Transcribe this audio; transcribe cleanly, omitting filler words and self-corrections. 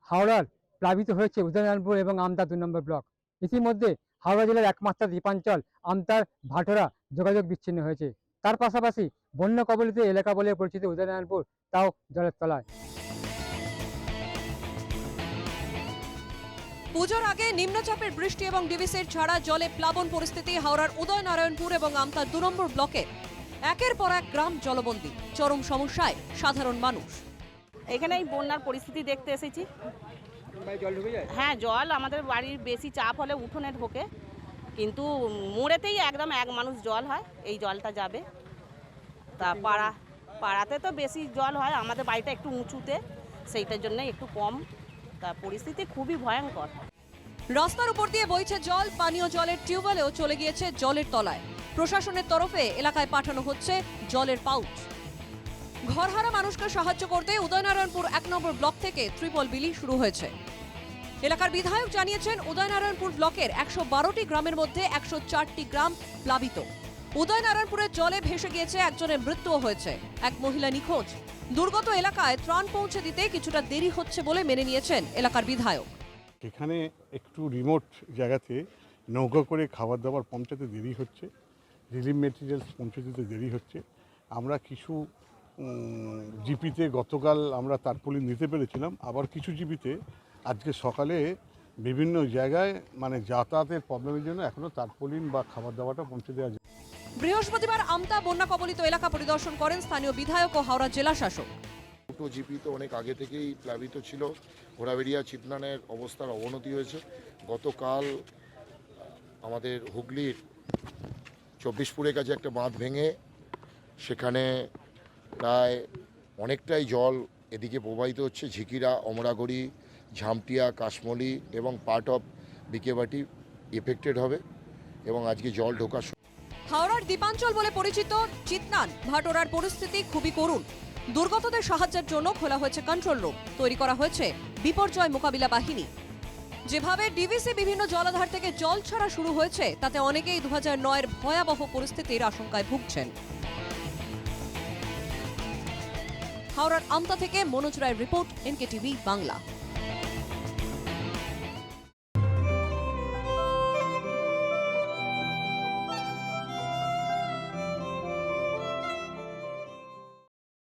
হাওড়ার প্লাবিত হয়েছে উদয়নারায়ণপুর এবং আমতা 2 নম্বর ব্লক। ইতিমধ্যে হাওড়া জেলার একমাত্র দ্বীপাঞ্চল আমতার ভাটোরা যোগাযোগ বিচ্ছিন্ন হয়েছে। তার পাশাপাশি বন্যা কবলিত এলাকা বলে পরিচিত উদয়নারায়ণপুর তাও জলের তলায়। পুজোর আগে নিম্নচাপের বৃষ্টি এবং ডিভিসির ছাড়া জলে প্লাবন পরিস্থিতি হাওড়ার উদয়নারায়ণপুর এবং আমতার 2 নম্বর ব্লকে। একের পর এক গ্রাম জলবন্দী, চরম সমস্যায় সাধারণ মানুষ। এখানে এই বন্যার পরিস্থিতি দেখতে এসেছি। হ্যাঁ, জল আমাদের বাড়ির বেশি চাপ হলে উঠোনে ঢোকে, কিন্তু মোড়েতেই একদম এক মানুষ জল হয়, এই জলটা যাবে। তা পাড়াতে তো বেশি জল হয়, আমাদের বাড়িটা একটু উঁচুতে, সেইটার জন্য একটু কম। তা পরিস্থিতি খুবই ভয়ঙ্কর। রাস্তার উপর দিয়ে বইছে জল, পানীয় জলের টিউবওয়েলেও চলে গিয়েছে জলের তলায়। প্রশাসনের তরফে এলাকায় পাঠানো হচ্ছে জলের পাউচ। ঘরহারা মানুষকে সাহায্য করতে উদয়নারায়ণপুর 1 নম্বর ব্লক থেকে ত্রিপল বিলি শুরু হয়েছে। এলাকার বিধায়ক জানিয়েছেন, উদয়নারায়ণপুর ব্লকের 112টি গ্রামের মধ্যে 104টি গ্রাম প্লাবিত। উদয়নারায়ণপুরের জলে ভেসে গিয়েছে, একজনের মৃত্যুও হয়েছে, এক মহিলা নিখোঁজ। দুর্গত এলাকায় ত্রাণ পৌঁছে দিতে কিছুটা দেরি হচ্ছে বলে মেনে নিয়েছেন এলাকার বিধায়ক। এখানে একটু রিমোট জায়গাতে নৌকা করে খাবার দাবার পৌঁছাতে দেরি হচ্ছে, রিলিফ মেটেরিয়ালস পৌঁছে দিতে দেরি হচ্ছে। আমরা কিছু জিপিতে গতকাল আমরা তারপলিন নিতে পেরেছিলাম, আবার কিছু জিপিতে আজকে সকালে বিভিন্ন জায়গায় মানে যাতায়াতের প্রবলেমের জন্য এখনও তারপলিন বা খাবার দাবারটা পৌঁছে দেওয়া যায়। বৃহস্পতিবার আমতা বন্যা কবলিত এলাকা পরিদর্শন করেন স্থানীয় বিধায়ক ও হাওড়া জেলা শাসক। দুটো জিপি তো অনেক আগে থেকেই প্লাবিত ছিল, ঘোড়াবেড়িয়া চিতনানের অবস্থার অবনতি হয়েছে। গতকাল আমাদের হুগলির 24পুরের কাছে একটা বাঁধ ভেঙে সেখানে প্রায় অনেকটাই জল এদিকে প্রবাহিত হচ্ছে। ঝিকিরা, অমরাগড়ি, ঝামটিয়া, কাশমলি এবং পার্ট অফ বিকেবাটি এফেক্টেড হবে এবং আজকে জল ঢোকা। হাওড়ার দ্বীপাঞ্চল বলে পরিচিত চিতনান ভাটোরার পরিস্থিতি খুবই করুণ। দুর্গতদের সাহায্যের জন্য খোলা হয়েছে কন্ট্রোল রুম, তৈরি করা হয়েছে বিপর্যয় মোকাবিলা বাহিনী। যেভাবে ডিভিসি বিভিন্ন জলাধার থেকে জল ছাড়া শুরু হয়েছে, তাতে অনেকেই 2009-এর ভয়াবহ পরিস্থিতির আশঙ্কায় ভুগছেন। হাওড়ার আমতা থেকে মনোজ রায়ের রিপোর্ট, NKTV বাংলা।